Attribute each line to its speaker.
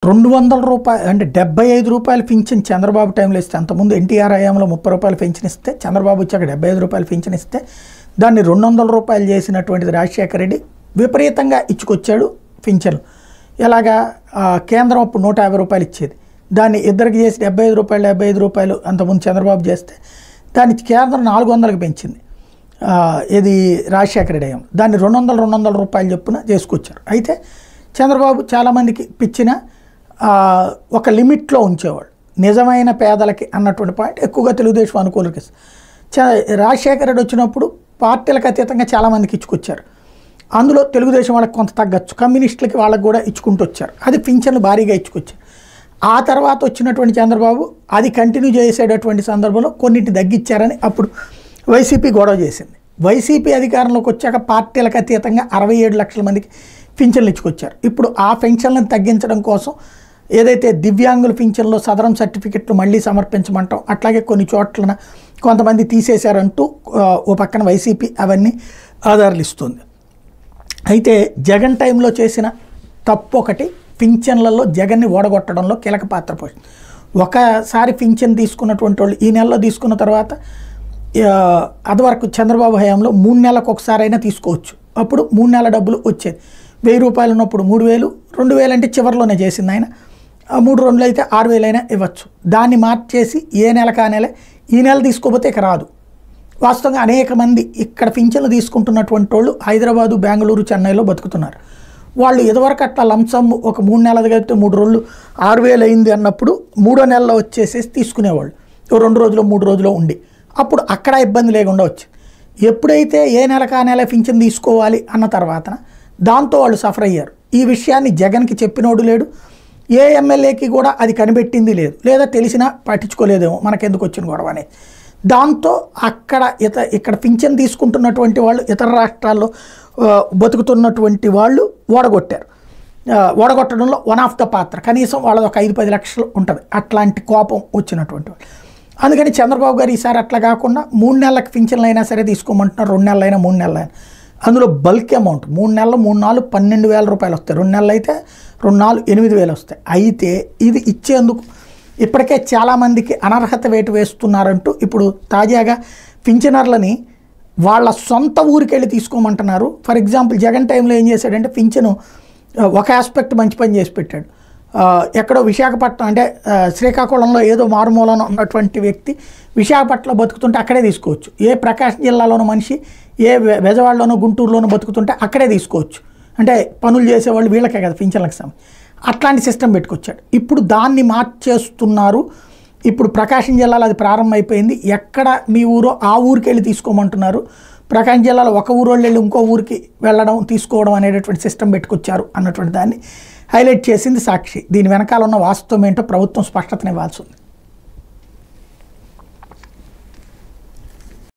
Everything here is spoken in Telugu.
Speaker 1: రూ. 200 అంటే రూ. 75 పింఛన్ చంద్రబాబు టైంలో ఇస్తే, అంతకుముందు ఎన్టీఆర్ హయాంలో రూ. 30 పింఛన్ ఇస్తే, చంద్రబాబు వచ్చాక రూ. 75 పింఛన్ ఇస్తే దాన్ని రూ. 200 చేసినటువంటిది రాజశేఖర రెడ్డి విపరీతంగా ఇచ్చుకొచ్చాడు పింఛన్లు. ఎలాగా కేంద్రం అప్పుడు రూ. 150 ఇచ్చేది, దాన్ని ఇద్దరికి చేసి రూ. 75 అంతకుముందు చంద్రబాబు చేస్తే దాన్ని కేంద్రం 400కి పెంచింది. ఇది రాజశేఖర రెడ్డి హయాంలో దాన్ని 200 రూపాయలు చొప్పున చేసుకొచ్చారు. అయితే చంద్రబాబు చాలామందికి పిచ్చిన ఒక లిమిట్లో ఉంచేవాళ్ళు, నిజమైన పేదలకి అన్నటువంటి పాయింట్ ఎక్కువగా తెలుగుదేశం అనుకూలకి. రాజశేఖర రెడ్డి వచ్చినప్పుడు పార్టీలకు అతీతంగా చాలామందికి ఇచ్చుకొచ్చారు. అందులో తెలుగుదేశం వాళ్ళకి కొంత తగ్గచ్చు, కమ్యూనిస్టులకి వాళ్ళకి కూడా ఇచ్చుకుంటూ వచ్చారు. అది పింఛన్లు భారీగా ఇచ్చుకొచ్చారు. ఆ తర్వాత వచ్చినటువంటి చంద్రబాబు అది కంటిన్యూ చేసేటటువంటి సందర్భంలో కొన్నింటిని తగ్గించారని అప్పుడు వైసీపీ గొడవ చేసింది. వైసీపీ అధికారంలోకి వచ్చాక పార్టీలకు అతీతంగా 67 లక్షల మందికి పింఛన్లు ఇచ్చుకొచ్చారు. ఇప్పుడు ఆ పెన్షన్లను తగ్గించడం కోసం ఏదైతే దివ్యాంగుల పింఛన్లో సదరం సర్టిఫికెట్లు మళ్ళీ సమర్పించమంటాం, అట్లాగే కొన్ని చోట్ల కొంతమంది తీసేశారంటూ ఓ పక్కన వైసీపీ అవన్నీ ఆధారాలు ఇస్తుంది. అయితే జగన్ టైంలో చేసిన తప్పు ఒకటి, పింఛన్లలో జగన్ని ఓడగొట్టడంలో కీలక పాత్ర పోయింది. ఒకసారి పింఛన్ తీసుకున్నటువంటి వాళ్ళు ఈ నెలలో తీసుకున్న తర్వాత అదివరకు చంద్రబాబు హయాంలో 3 నెలలకు ఒకసారి అయినా తీసుకోవచ్చు. అప్పుడు 3 నెలల డబ్బులు వచ్చేది. ₹1000 ఉన్నప్పుడు 3000, 2000 అంటే చివరిలోనే చేసింది ఆయన. 3 2 అయితే 6000 అయినా ఇవ్వచ్చు. దాన్ని మార్చేసి ఏ నెలకు ఆ నెలే, ఈ నెల తీసుకోకపోతే ఇక రాదు. వాస్తవంగా అనేక మంది ఇక్కడ పింఛన్లు తీసుకుంటున్నటువంటి వాళ్ళు హైదరాబాదు, బెంగళూరు, చెన్నైలో బతుకుతున్నారు. వాళ్ళు ఇదివరకు అట్లా లంసమ్ ఒక 3 నెలలు కలిపితే 3 రోజులు 6000 అయింది అన్నప్పుడు 3వ నెలలో వచ్చేసేసి తీసుకునేవాళ్ళు, 2 రోజులు 3 రోజులు ఉండి. అప్పుడు అక్కడ ఇబ్బంది లేకుండా వచ్చింది. ఎప్పుడైతే ఏ నెలకు ఆ నెల పింఛన్ తీసుకోవాలి అన్న తర్వాత దాంతో వాళ్ళు సఫర్ అయ్యారు. ఈ విషయాన్ని జగన్కి చెప్పినోడు లేడు, ఏ ఎమ్మెల్యేకి కూడా అది కనిపెట్టింది లేదు, లేదా తెలిసినా పట్టించుకోలేదేమో, మనకెందుకు వచ్చిన గొడవ అనేది. దాంతో అక్కడ ఇక్కడ పింఛన్ తీసుకుంటున్నటువంటి వాళ్ళు ఇతర రాష్ట్రాల్లో బతుకుతున్నటువంటి వాళ్ళు ఓడగొట్టారు. ఓడగొట్టడంలో వన్ ఆఫ్ ద పాత్ర కనీసం వాళ్ళది ఒక 5-10 లక్షలు ఉంటుంది. అట్లాంటి కోపం వచ్చినటువంటి వాళ్ళు. అందుకని చంద్రబాబు గారు ఈసారి అట్లా కాకుండా 3 నెలలకు పింఛన్లు అయినా సరే తీసుకోమంటున్నారు, 2 నెలలైనా 3 నెలలైనా. అందులో బల్క్ అమౌంట్ 3 నెలలు 3 4 12,000 రూపాయలు వస్తాయి, 2 నెలలు అయితే 2 4 8,000 వస్తాయి. అయితే ఇది ఇచ్చేందుకు ఇప్పటికే చాలామందికి అనర్హత వేటు వేస్తున్నారంటూ ఇప్పుడు తాజాగా పింఛనర్లని వాళ్ళ సొంత ఊరికి వెళ్ళి తీసుకోమంటున్నారు. ఫర్ ఎగ్జాంపుల్ జగన్ టైంలో ఏం చేశాడంటే పింఛను ఒక ఆస్పెక్ట్ మంచి పని చేసి పెట్టాడు. ఎక్కడో విశాఖపట్నం అంటే శ్రీకాకుళంలో ఏదో మారుమూలన ఉన్నటువంటి వ్యక్తి విశాఖపట్నంలో బతుకుతుంటే అక్కడే తీసుకోవచ్చు. ఏ ప్రకాశం జిల్లాలోనో మనిషి ఏ బెజవాడలోనో గుంటూరులోనో బతుకుతుంటే అక్కడే తీసుకోవచ్చు. అంటే పనులు చేసేవాళ్ళు వీళ్ళకే కదా పింఛన్లకు సంబంధించి. అట్లాంటి సిస్టమ్ పెట్టుకొచ్చాడు. ఇప్పుడు దాన్ని మార్చేస్తున్నారు. ఇప్పుడు ప్రకాశం జిల్లాలో అది ప్రారంభమైపోయింది. ఎక్కడ మీ ఊరో ఆ ఊరికి వెళ్ళి తీసుకోమంటున్నారు. ప్రకాశం జిల్లాలో ఒక ఊరు వెళ్ళి ఇంకో ఊరికి వెళ్ళడం తీసుకోవడం అనేటటువంటి సిస్టమ్ పెట్టుకొచ్చారు అన్నటువంటి దాన్ని హైలైట్ చేసింది సాక్షి. దీని వెనకాల ఉన్న వాస్తవం ఏంటో ప్రభుత్వం స్పష్టతనివ్వాల్సి ఉంది.